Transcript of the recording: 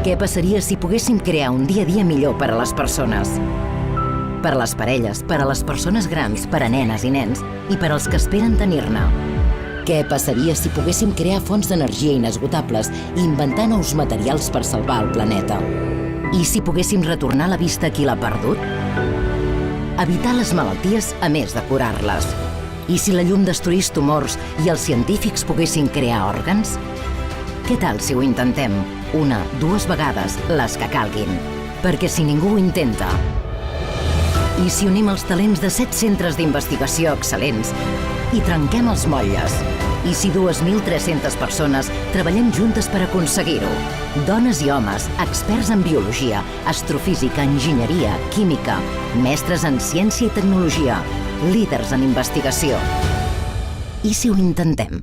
Què passaria si poguéssim crear un dia a dia millor per a les persones? Per a les parelles, per a les persones grans, per a nenes i nens i per als que esperen tenir-ne. Què passaria si poguéssim crear fonts d'energia inesgotables i inventar nous materials per salvar el planeta? I si poguéssim retornar la vista a qui l'ha perdut? Evitar les malalties a més de curar-les. I si la llum destruís tumors i els científics poguessin crear òrgans? Què tal si ho intentem? Una, dues vegades, les que calguin. Perquè si ningú ho intenta... I si unim els talents de 7 centres d'investigació excel·lents i trenquem els motlles? I si 2.300 persones treballem juntes per aconseguir-ho? Dones i homes, experts en biologia, astrofísica, enginyeria, química, mestres en ciència i tecnologia, líders en investigació. I si ho intentem?